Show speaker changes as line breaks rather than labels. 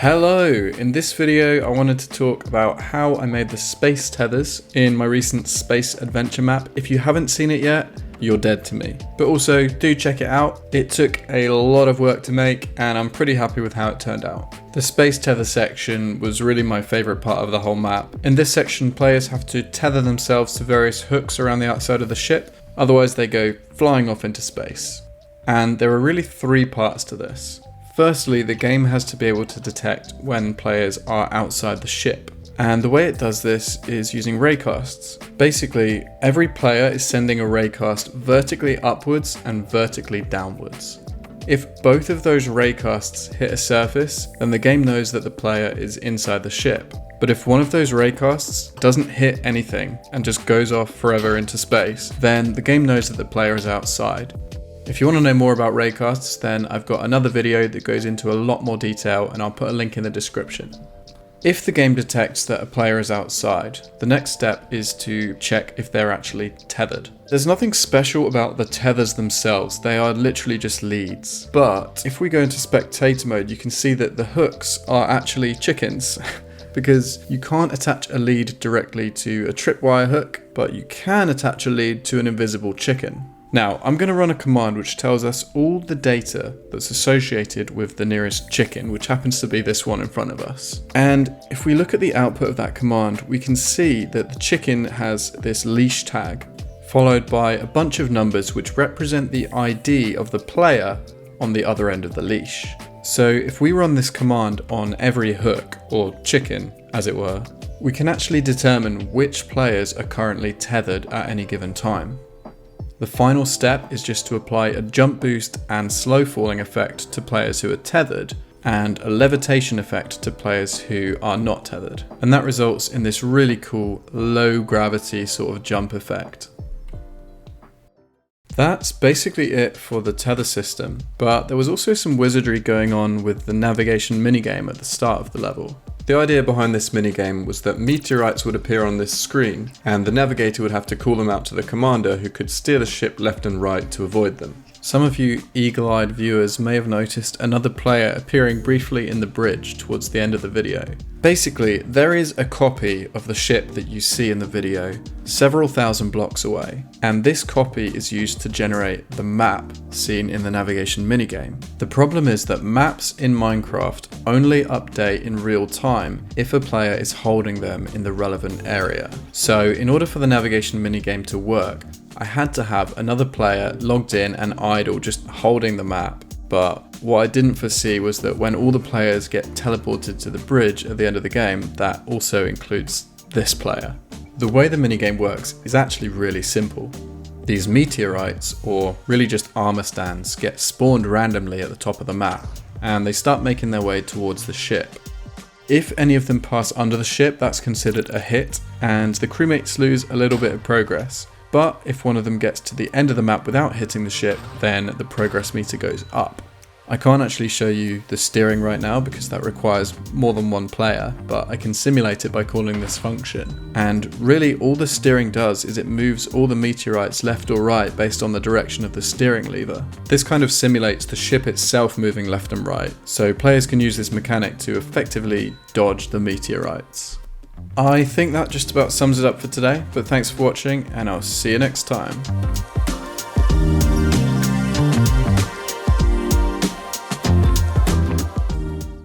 Hello! In this video I wanted to talk about how I made the space tethers in my recent space adventure map. If you haven't seen it yet, you're dead to me. But also do check it out. It took a lot of work to make and I'm pretty happy with how it turned out. The space tether section was really my favourite part of the whole map. In this section players have to tether themselves to various hooks around the outside of the ship, otherwise they go flying off into space. And there are really three parts to this. Firstly, the game has to be able to detect when players are outside the ship. And the way it does this is using raycasts. Basically, every player is sending a raycast vertically upwards and vertically downwards. If both of those raycasts hit a surface, then the game knows that the player is inside the ship. But if one of those raycasts doesn't hit anything and just goes off forever into space, then the game knows that the player is outside. If you want to know more about raycasts, then I've got another video that goes into a lot more detail and I'll put a link in the description. If the game detects that a player is outside, the next step is to check if they're actually tethered. There's nothing special about the tethers themselves, they are literally just leads. But if we go into spectator mode, you can see that the hooks are actually chickens. Because you can't attach a lead directly to a tripwire hook, but you can attach a lead to an invisible chicken. Now, I'm going to run a command which tells us all the data that's associated with the nearest chicken, which happens to be this one in front of us. And if we look at the output of that command, we can see that the chicken has this leash tag, followed by a bunch of numbers which represent the ID of the player on the other end of the leash. So if we run this command on every hook, or chicken as it were, we can actually determine which players are currently tethered at any given time. The final step is just to apply a jump boost and slow falling effect to players who are tethered, and a levitation effect to players who are not tethered. And that results in this really cool low gravity sort of jump effect. That's basically it for the tether system, but there was also some wizardry going on with the navigation minigame at the start of the level. The idea behind this minigame was that meteorites would appear on this screen, and the navigator would have to call them out to the commander who could steer the ship left and right to avoid them. Some of you eagle-eyed viewers may have noticed another player appearing briefly in the bridge towards the end of the video. Basically, there is a copy of the ship that you see in the video several thousand blocks away, and this copy is used to generate the map seen in the navigation minigame. The problem is that maps in Minecraft only update in real time if a player is holding them in the relevant area. So in order for the navigation minigame to work, I had to have another player logged in and idle just holding the map. But what I didn't foresee was that when all the players get teleported to the bridge at the end of the game, that also includes this player. The way the minigame works is actually really simple. These meteorites, or really just armor stands, get spawned randomly at the top of the map, and they start making their way towards the ship. If any of them pass under the ship, that's considered a hit, and the crewmates lose a little bit of progress. But if one of them gets to the end of the map without hitting the ship, then the progress meter goes up. I can't actually show you the steering right now because that requires more than one player, but I can simulate it by calling this function. And really all the steering does is it moves all the meteorites left or right based on the direction of the steering lever. This kind of simulates the ship itself moving left and right, so players can use this mechanic to effectively dodge the meteorites. I think that just about sums it up for today, but thanks for watching and I'll see you next time.